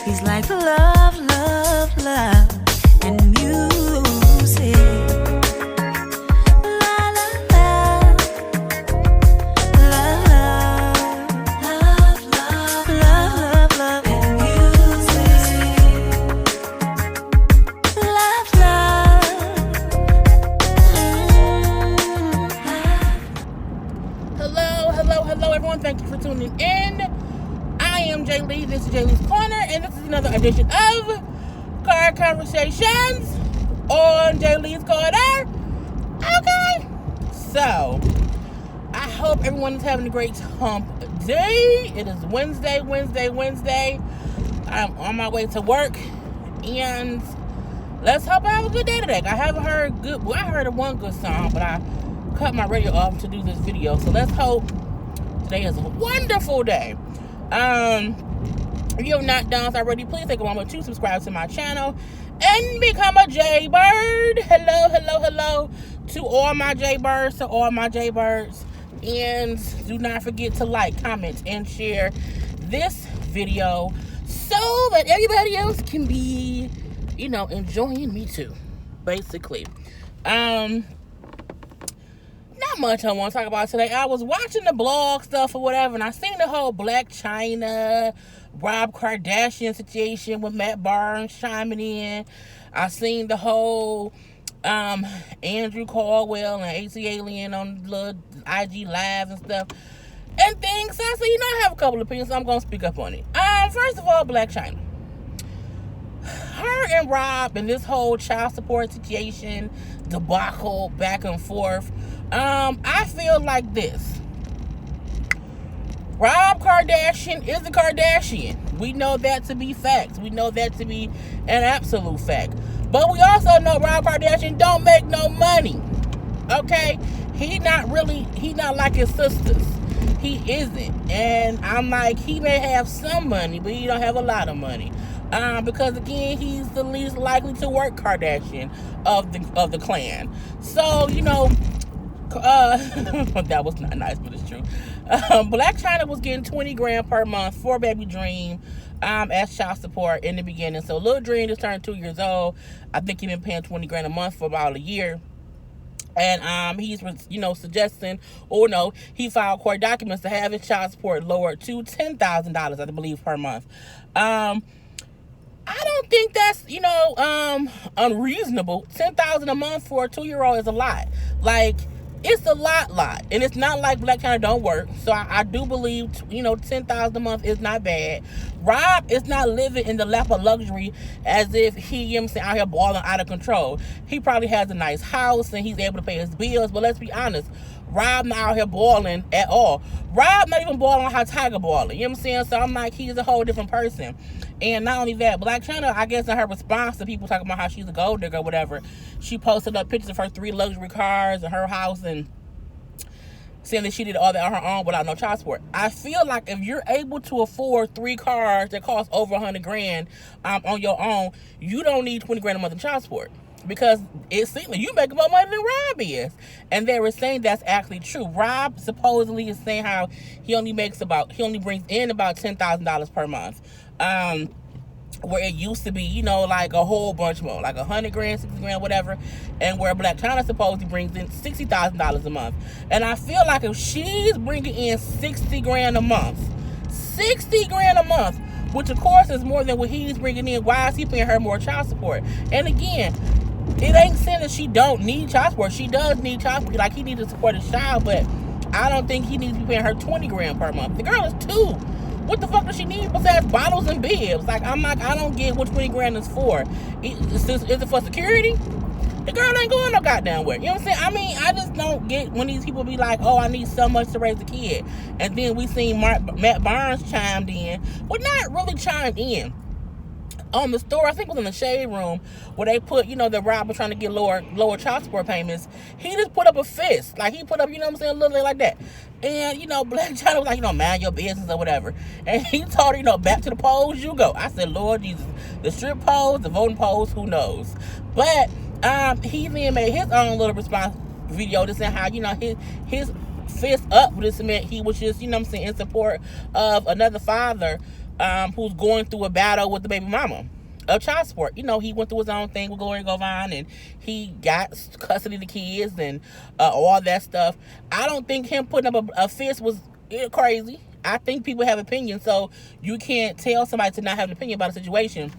He's like love, love, love, and music. La la la, love, love, love, love, love, and music. Love, love. Hello, everyone. Thank you for tuning in. I am Jay Lee. This is Jay Lee's Corner, and this is another edition of Car Conversations on Jay Lee's Corner. Okay. So, I hope everyone is having a great hump day. It is Wednesday. I'm on my way to work, and let's hope I have a good day today. I haven't heard good. Well, I heard one good song, but I cut my radio off to do this video. So let's hope today is a wonderful day. If you have not done so already, please take a moment to subscribe to my channel and become a Jaybird. Hello to all my Jaybirds, and do not forget to like, comment, and share this video so that everybody else can be, enjoying me too, basically. Not much I want to talk about today. I was watching the blog stuff or whatever, and I seen the whole Blac, Chyna, Rob Kardashian situation with Matt Barnes chiming in. I seen the whole Andrew Caldwell and ATLien on the IG Live and stuff and things. So I said, I have a couple of opinions, so I'm going to speak up on it. First of all, Blac Chyna. Her and Rob and this whole child support situation, debacle, back and forth. I feel like this. Rob Kardashian is a Kardashian. We know that to be facts. We know that to be an absolute fact. But we also know Rob Kardashian don't make no money. Okay? He not like his sisters. He isn't. And I'm like, he may have some money, but he don't have a lot of money. Because again, he's the least likely to work Kardashian of the clan. So, that was not nice, but it's true. Blac Chyna was getting $20,000 per month for Baby Dream as child support in the beginning. So Lil Dream just turned 2 years old. I think he's been paying $20,000 a month for about a year. And he's suggesting, he filed court documents to have his child support lowered to $10,000, I believe, per month. I don't think that's, unreasonable. $10,000 a month for a 2-year-old is a lot. Like, it's a lot. And it's not like Blac Chyna don't work. So I do believe, $10,000 a month is not bad. Rob is not living in the lap of luxury as if he, out here balling out of control. He probably has a nice house and he's able to pay his bills. But let's be honest, Rob not out here balling at all. Rob not even balling how Tiger balling. You know what I'm saying? So I'm like, he's a whole different person. And not only that, Blac Chyna, I guess in her response to people talking about how she's a gold digger or whatever, she posted up pictures of her 3 luxury cars and her house and saying that she did all that on her own without no child support. I feel like if you're able to afford 3 cars that cost over $100,000 on your own, you don't need $20,000 a month in child support. Because it seems like you make more money than Rob is. And they were saying that's actually true. Rob supposedly is saying how he only brings in about $10,000 per month. Where it used to be, like a whole bunch more, like $100,000, $60,000, whatever. And where Blac Chyna supposedly brings in $60,000 a month. And I feel like if she's bringing in $60,000 a month, which of course is more than what he's bringing in, why is he paying her more child support? And again, it ain't saying that she don't need child support. She does need child support. Like, he needs to support his child, but I don't think he needs to be paying her $20,000 per month. The girl is 2. What the fuck does she need besides bottles and bibs? Like, I don't get what $20,000 is for. Is it for security? The girl ain't going no goddamn where. You know what I'm saying? I just don't get when these people be like, oh, I need so much to raise a kid. And then we seen Matt Barnes chimed in. Well, not really chimed in. On the story, I think it was in the Shade Room, where they put, that Rob was trying to get lower child support payments. He just put up a fist. Like, he put up, a little thing like that. And, Blac Chyna was like, mind your business or whatever. And he told her, back to the polls you go. I said, Lord Jesus, the strip polls, the voting polls, who knows? But he then made his own little response video to saying how, his fist up with this man. He was just, in support of another father who's going through a battle with the baby mama of child support. You know, he went through his own thing with Gloria Govine, and he got custody of the kids and all that stuff. I don't think him putting up a fist was crazy. I think people have opinions, so you can't tell somebody to not have an opinion about a situation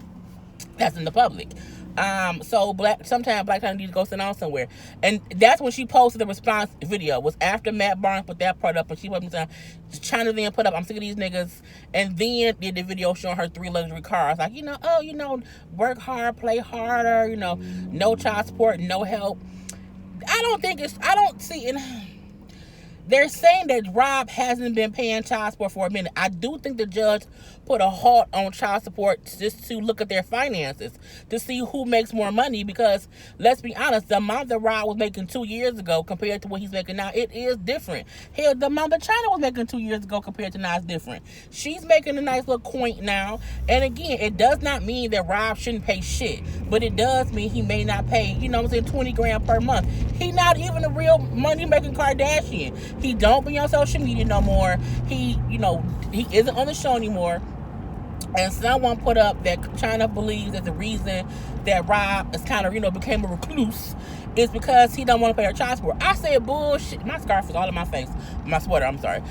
that's in the public. So sometimes Blac Chyna needs to go sit down somewhere. And that's when she posted the response video. It was after Matt Barnes put that part up, and she wasn't saying, Chyna then put up, I'm sick of these niggas, and then did the video showing her 3 luxury cars. Like, work hard, play harder, no child support, no help. I don't see it. They're saying that Rob hasn't been paying child support for a minute. I do think the judge put a halt on child support just to look at their finances, to see who makes more money, because let's be honest, the amount that Rob was making 2 years ago compared to what he's making now, it is different. Hell, the amount that Chyna was making 2 years ago compared to now is different. She's making a nice little coin now, and again, it does not mean that Rob shouldn't pay shit, but it does mean he may not pay, 20 grand per month. He not even a real money-making Kardashian. He don't be on social media no more. He isn't on the show anymore. And someone put up that Chyna believes that the reason that Rob is kind of, became a recluse is because he don't want to pay her child support. I said bullshit. My scarf is all in my face. My sweater, I'm sorry.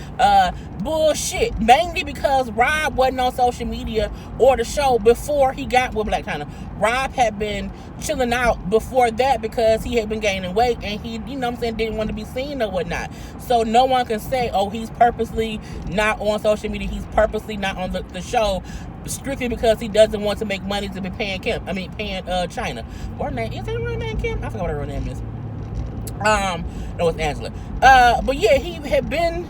Bullshit. Mainly because Rob wasn't on social media or the show before he got with Blac Chyna. Rob had been chilling out before that because he had been gaining weight and he, didn't want to be seen or whatnot. So no one can say, oh, he's purposely not on social media. He's purposely not on the show strictly because he doesn't want to make money to be paying Chyna. What her name? Is her real name Kim? I forgot what her real name is. No, it's Angela. But yeah, he had been,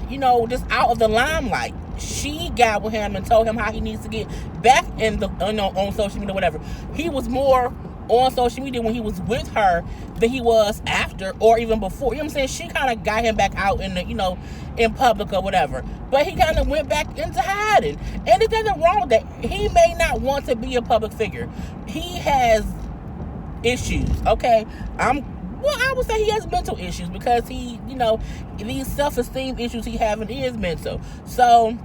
just out of the limelight. She got with him and told him how he needs to get back in the, on social media, whatever. He was more on social media when he was with her than he was after or even before. You know what I'm saying? She kind of got him back out in the, in public or whatever. But he kind of went back into hiding. And there's nothing wrong with that. He may not want to be a public figure. He has issues, okay? I would say he has mental issues because he, these self-esteem issues he having is mental. So,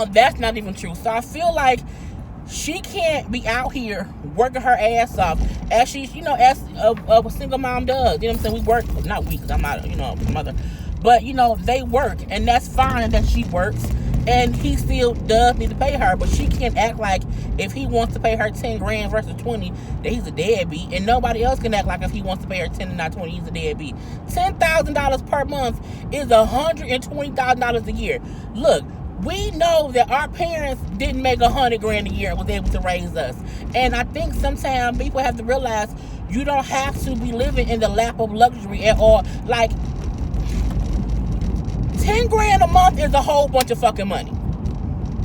that's not even true. So I feel like she can't be out here working her ass off as she, as a single mom does. You know what I'm saying? We work, not we, because I'm not, a mother. But, they work, and that's fine that she works, and he still does need to pay her, but she can't act like if he wants to pay her 10 grand versus 20, that he's a deadbeat, and nobody else can act like if he wants to pay her 10 and not 20, he's a deadbeat. $10,000 per month is $120,000 a year. Look, we know that our parents didn't make 100 grand a year and was able to raise us. And I think sometimes people have to realize you don't have to be living in the lap of luxury at all. Like, 10 grand a month is a whole bunch of fucking money.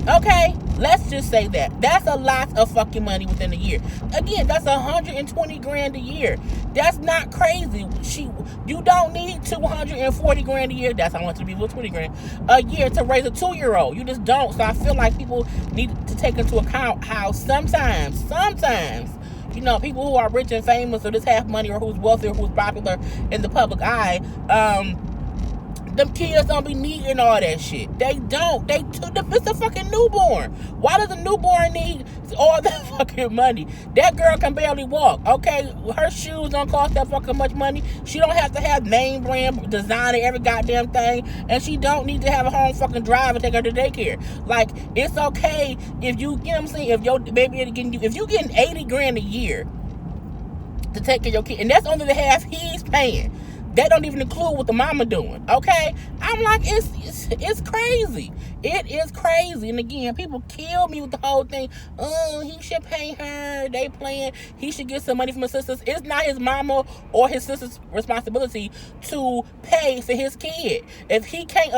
Okay? Let's just say that. That's a lot of fucking money within a year. Again, that's 120 grand a year. That's not crazy. You don't need 240 grand a year. That's how much to be with 20 grand a year to raise a 2-year-old. You just don't. So I feel like people need to take into account how sometimes, people who are rich and famous or just have money or who's wealthy or who's popular in the public eye, them kids don't be needing all that shit. They don't. It's a fucking newborn. Why does a newborn need all that fucking money? That girl can barely walk. Okay, her shoes don't cost that fucking much money. She don't have to have name brand designer every goddamn thing, and she don't need to have a home fucking drive and take her to daycare. Like, it's okay if you know what I'm saying, if your baby if you getting 80 grand a year to take care of your kid, and that's only the half he's paying. That don't even include what the mama doing, okay? I'm like, it's crazy. It is crazy. And again, people kill me with the whole thing. Oh, he should pay her. They playing. He should get some money from his sisters. It's not his mama or his sister's responsibility to pay for his kid. If he can't,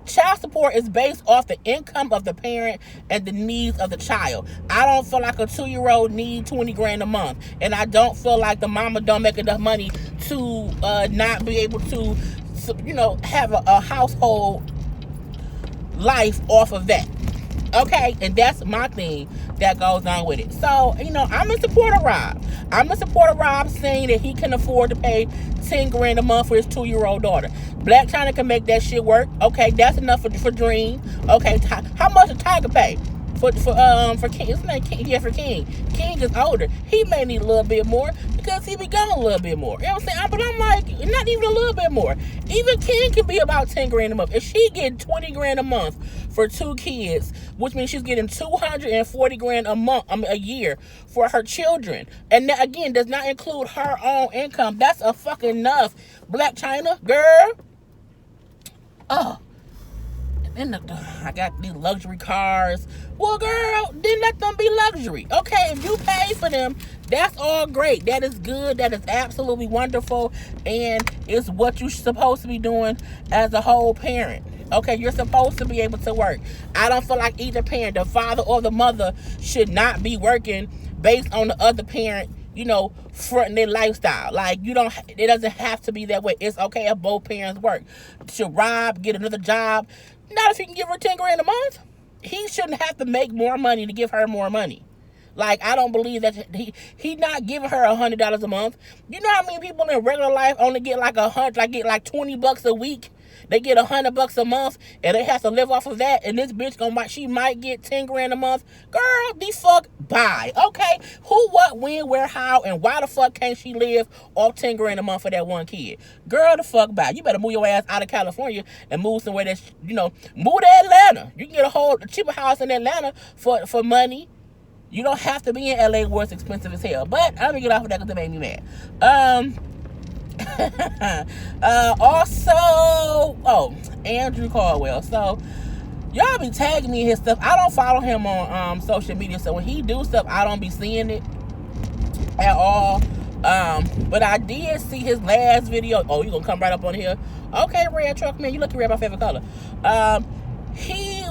child support is based off the income of the parent and the needs of the child. I don't feel like a 2-year-old needs 20 grand a month. And I don't feel like the mama don't make enough money to not be able to, have a household life off of that. Okay? And that's my thing that goes on with it. So, I'm in support of Rob. I'm in support of Rob saying that he can afford to pay 10 grand a month for his 2-year-old daughter. Blac Chyna can make that shit work. Okay, that's enough for Dream. Okay, how much does Tiger pay? for King. His name King. Yeah, for King. King is older. He may need a little bit more because he be gone a little bit more. You know what I'm saying? But I'm like, not even a little bit more. Even King can be about 10 grand a month. If she get 20 grand a month for 2 kids, which means she's getting 240 grand a year for her children, and that again does not include her own income. That's a fucking enough. Blac Chyna, girl. Oh. And I got these luxury cars. Well, girl, then let them be luxury. Okay, if you pay for them, that's all great. That is good. That is absolutely wonderful. And it's what you're supposed to be doing as a whole parent. Okay, you're supposed to be able to work. I don't feel like either parent, the father or the mother, should not be working based on the other parent, you know, fronting their lifestyle. Like, it doesn't have to be that way. It's okay if both parents work. Should Rob get another job? Not if he can give her 10 grand a month. He shouldn't have to make more money to give her more money. Like, I don't believe that he not giving her $100 a month. You know how many people in regular life only get like get $20 a week? They get $100 a month and they have to live off of that. And this bitch she might get 10 grand a month. Girl, the fuck bye. Okay, who, what, when, where, how, and why the fuck can't she live off 10 grand a month for that one kid? Girl, the fuck bye. You better move your ass out of California and move somewhere that's, move to Atlanta. You can get a cheaper house in Atlanta for money. You don't have to be in LA where it's expensive as hell. But I'm gonna get off of that because it made me mad. Also, Andrew Caldwell. So y'all be tagging me in his stuff. I don't follow him on social media, so when he do stuff, I don't be seeing it at all. But I did see his last video. Oh, you gonna come right up on here? Okay, Red Truck Man, you looking red, my favorite color. He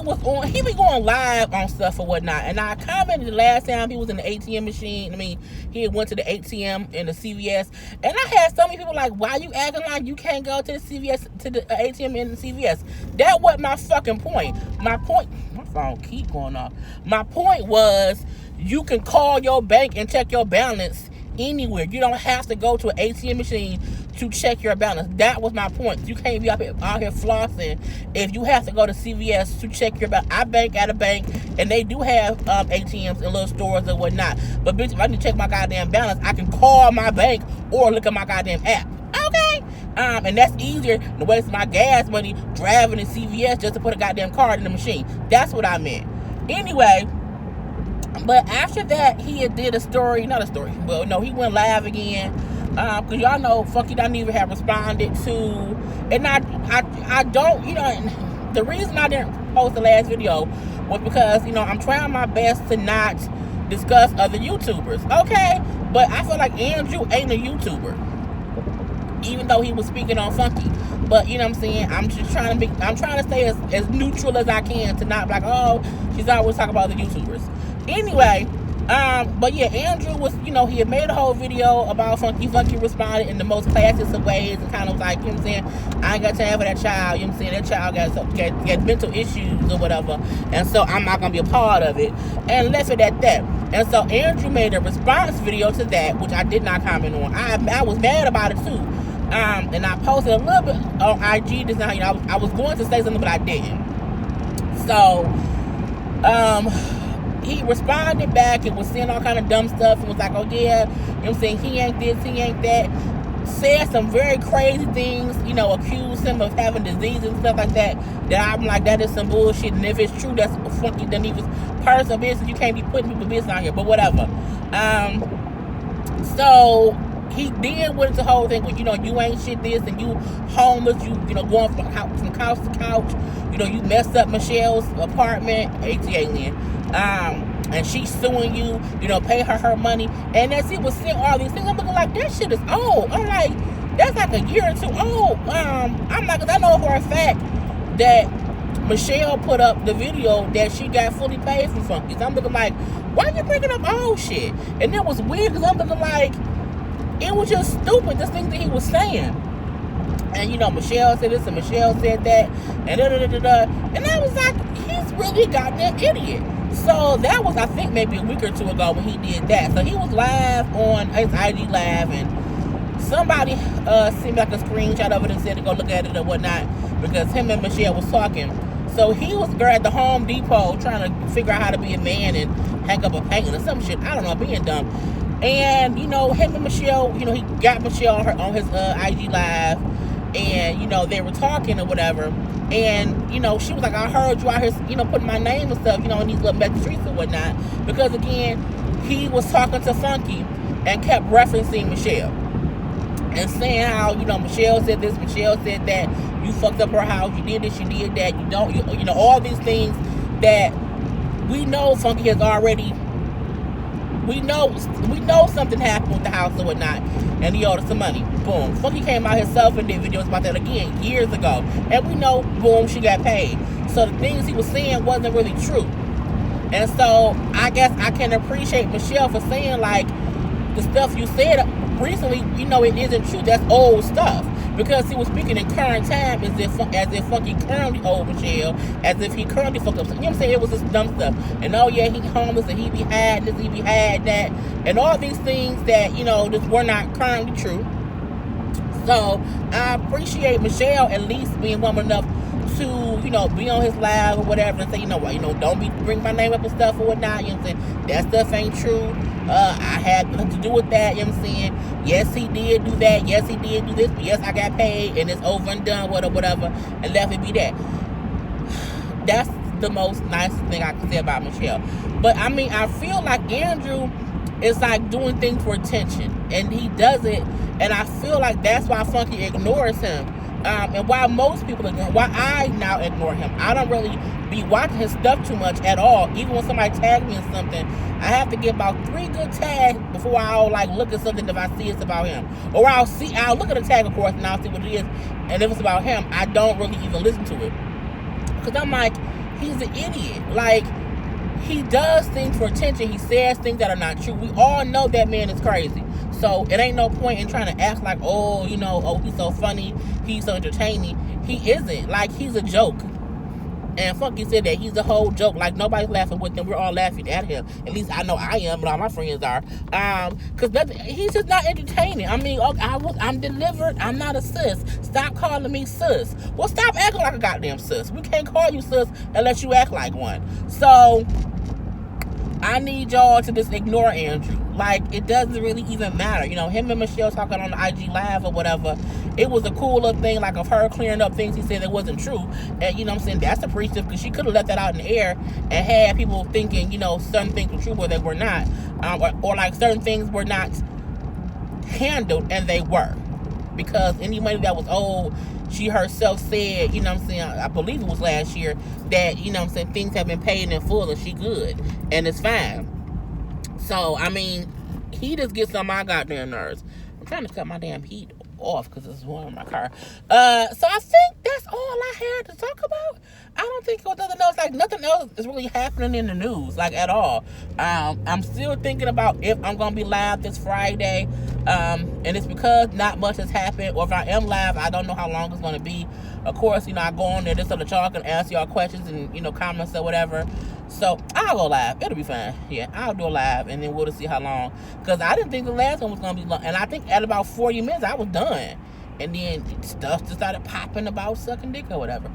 be going live on stuff or whatnot, and I commented the last time he was in the ATM machine. I mean, he went to the ATM in the CVS, and I had so many people like, why you acting like you can't go to the CVS, to the ATM in the CVS? That wasn't my fucking point. My phone keep going off. My point was, you can call your bank and check your balance anywhere. You don't have to go to an ATM machine to check your balance. That was my point. You can't be out here flossing if you have to go to CVS to check your balance. I bank at a bank, and they do have ATMs in little stores and whatnot. But bitch, if I need to check my goddamn balance, I can call my bank or look at my goddamn app. Okay? And that's easier than waste my gas money driving to CVS just to put a goddamn card in the machine. That's what I meant. Anyway, but after that, he did he went live again. Because y'all know Funky Don't Even have responded to, and I don't, the reason I didn't post the last video was because, I'm trying my best to not discuss other YouTubers, okay? But I feel like Andrew ain't a YouTuber, even though he was speaking on Funky. But, you know what I'm saying? I'm trying to stay as neutral as I can to not be like, oh, she's always talking about the YouTubers. Anyway, but yeah, Andrew was, he had made a whole video about Funky. Funky responded in the most classiest of ways and kind of like, you know what I'm saying, I ain't got time for that child, you know what I'm saying, that child got mental issues or whatever, and so I'm not going to be a part of it, and left it at that. And so Andrew made a response video to that, which I did not comment on. I was mad about it too, and I posted a little bit on IG just now, I was going to say something, but I didn't. So, he responded back and was saying all kind of dumb stuff and was like, oh yeah, you know what I'm saying, he ain't this, he ain't that. Said some very crazy things, accused him of having disease and stuff like that. That I'm like, that is some bullshit. And if it's true, that's Funky Don't Even's personal business. You can't be putting people's business out here, but whatever. So he did with the whole thing where, you ain't shit this and you homeless, you going from couch to couch. You messed up Michelle's apartment, ATLien. And she's suing you, pay her money. And as he was saying all these things, I'm looking like, that shit is old. I'm like, that's like a year or two old. I'm like, 'cause I know for a fact that Michelle put up the video that she got fully paid from Funky. So I'm looking like, why are you bringing up old shit? And it was weird because I'm looking like, it was just stupid, this thing that he was saying. And Michelle said this and Michelle said that, and And I was like, he's really a goddamn idiot. So that was, I think, maybe a week or two ago when he did that. So he was live on his IG live, and somebody sent me like a screenshot of it and said to go look at it or whatnot, because him and Michelle was talking. So he was at the Home Depot trying to figure out how to be a man and hang up a painting or some shit. I don't know, being dumb. And, you know, him and Michelle, you know, he got Michelle on his IG Live. And, you know, they were talking or whatever. And, you know, she was like, I heard you out here, you know, putting my name and stuff, you know, in these little messy streets or whatnot. Because, again, he was talking to Funky and kept referencing Michelle. And saying how, you know, Michelle said this, Michelle said that, you fucked up her house, you did this, you did that, you don't, you know, all these things that we know Funky has already, we know something happened with the house or whatnot, and he owed us some money. Boom. Funky came out himself and did videos about that again, years ago. And we know, boom, she got paid. So the things he was saying wasn't really true. And so, I guess I can appreciate Michelle for saying, like, the stuff you said recently, you know, it isn't true. That's old stuff. Because he was speaking in current time as if Funky currently owed Michelle, as if he currently fucked up. You know what I'm saying? It was just dumb stuff. And oh yeah, he homeless and he be had this, he be had that. And all these things that, you know, just were not currently true. So I appreciate Michelle at least being woman enough to, you know, be on his live or whatever and say, you know what, don't bring my name up and stuff or whatnot, you know what I'm saying? That stuff ain't true. I had nothing to do with that, you know what I'm saying? Yes, he did do that. Yes, he did do this. But yes, I got paid and it's over and done, whatever, and let it be that. That's the most nicest thing I can say about Michelle. But, I mean, I feel like Andrew is, like, doing things for attention. And he does it. And I feel like that's why Funky ignores him. And why most people ignore him. Why I now ignore him. I don't really be watching his stuff too much at all. Even when somebody tags me in something, I have to get about 3 good tags before I'll, like, look at something if I see it's about him. Or I'll look at the tag, of course, and I'll see what it is. And if it's about him, I don't really even listen to it. Because I'm like, he's an idiot. Like, he does things for attention. He says things that are not true. We all know that man is crazy. So it ain't no point in trying to act like, oh, you know, oh, he's so funny, he's so entertaining. He isn't. Like, he's a joke. And Funky said that he's a whole joke. Like, nobody's laughing with him. We're all laughing at him. At least I know I am, but all my friends are. Because he's just not entertaining. I mean, I'm delivered. I'm not a sis. Stop calling me sis. Well, stop acting like a goddamn sis. We can't call you sis unless you act like one. So I need y'all to just ignore Andrew. Like, it doesn't really even matter. You know, him and Michelle talking on the IG Live or whatever, it was a cool little thing, like, of her clearing up things he said that wasn't true. And, you know what I'm saying, that's appreciative, because she could have left that out in the air and had people thinking, you know, certain things were true, but they were not. Or like, certain things were not handled, and they were. Because any money that was owed, she herself said, you know what I'm saying, I believe it was last year, that, you know what I'm saying, things have been paid in full and she good. And it's fine. So, I mean, he just gets on my goddamn nerves. I'm trying to cut my damn heat off because it's warm in my car. So I think that's all I had to talk about. I don't think it was nothing else. Like, nothing else is really happening in the news, like, at all. I'm still thinking about if I'm going to be live this Friday. And it's because not much has happened. Or if I am live, I don't know how long it's going to be. Of course, you know, I go on there just so that y'all can ask y'all questions and, you know, comments or whatever. So, I'll go live. It'll be fine. Yeah, I'll do a live, and then we'll just see how long. Because I didn't think the last one was going to be long. And I think at about 40 minutes, I was done. And then stuff just started popping about sucking dick or whatever.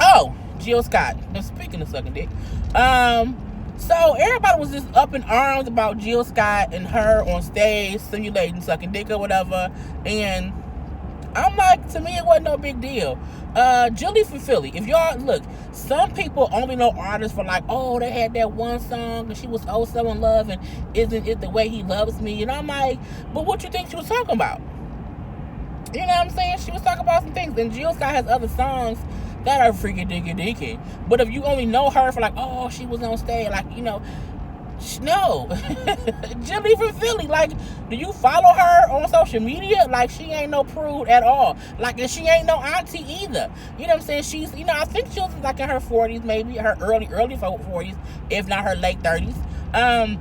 Oh, Jill Scott. Speaking of sucking dick. So, everybody was just up in arms about Jill Scott and her on stage simulating sucking dick or whatever. And I'm like, to me, it wasn't no big deal. Julie from Philly. If y'all, look, some people only know artists for like, oh, they had that one song and she was oh so in love and isn't it the way he loves me? And I'm like, but what you think she was talking about? You know what I'm saying? She was talking about some things. And Jill Scott has other songs that are freaking dicky. But if you only know her for like, oh, she was on stage, like, you know, no. Julie from Philly, like, do you follow her on social media? Like, she ain't no prude at all. Like, and she ain't no auntie either. You know what I'm saying? She's, you know, I think she was like in her 40s, maybe her early 40s, if not her late 30s.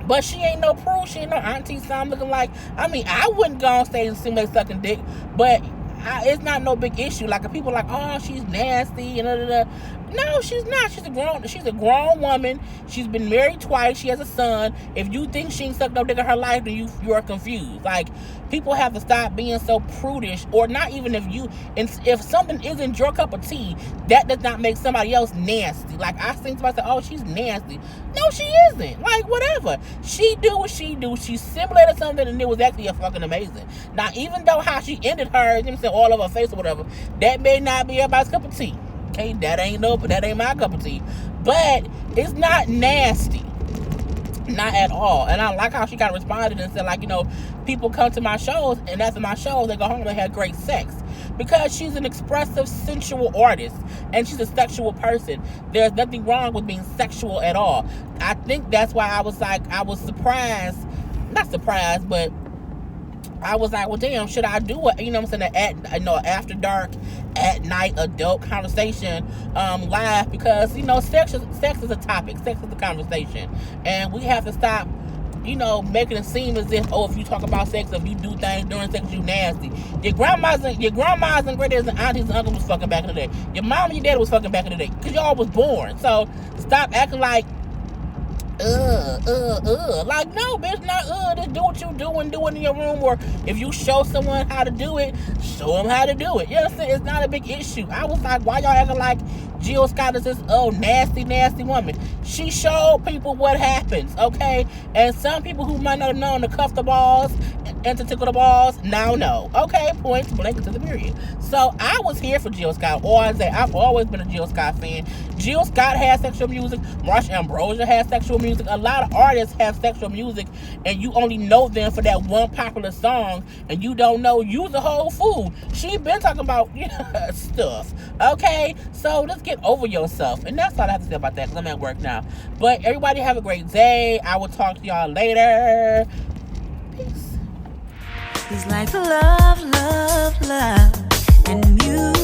But she ain't no prude. She ain't no auntie. So I'm looking like, I mean, I wouldn't go on stage and simulate sucking dick, but it's not no big issue. Like, if people are like, oh, she's nasty and da. No, she's not. She's a grown woman. She's been married twice. She has a son. If you think she ain't sucked no dick in her life, then you are confused. Like, people have to stop being so prudish, or not even if something isn't your cup of tea, that does not make somebody else nasty. Like, I seen somebody say, oh, she's nasty. No, she isn't. Like, whatever. She do what she do. She simulated something, and it was actually fucking amazing. Now, even though how she ended her, you know, all over her face or whatever, that may not be everybody's cup of tea. Okay, that ain't my cup of tea. But it's not nasty. Not at all. And I like how she kind of responded and said, like, you know, people come to my shows, and after my shows, they go home and they have great sex. Because she's an expressive, sensual artist, and she's a sexual person. There's nothing wrong with being sexual at all. I think that's why I was surprised. Not surprised, but I was like, well, damn, should I do it? You know what I'm saying? After dark, at night, adult conversation live, because, you know, sex is a topic. Sex is a conversation. And we have to stop, you know, making it seem as if, oh, if you talk about sex, if you do things during sex, you nasty. Your grandmas and granddads and aunties and uncles was fucking back in the day. Your mom and your dad was fucking back in the day, because y'all was born. So stop acting like, like, no, bitch, not just do what you do and do it in your room. Or if you show someone how to do it, show them how to do it. You know what I'm saying? It's not a big issue. I was like, why y'all acting like Jill Scott is this nasty woman? She showed people what happens, okay? And some people who might not have known to cuff the balls and to tickle the balls now know. Okay, point blank to the period. So I was here for Jill Scott. I've always been a Jill Scott fan. Jill Scott has sexual music. Marsha Ambrosia has sexual music. A lot of artists have sexual music, and you only know them for that one popular song, and you don't know you's a whole fool. She been talking about stuff. Okay, so let's get over yourself. And that's all I have to say about that, because I'm at work now. But everybody have a great day. I will talk to y'all later. Peace. He's like love, and music.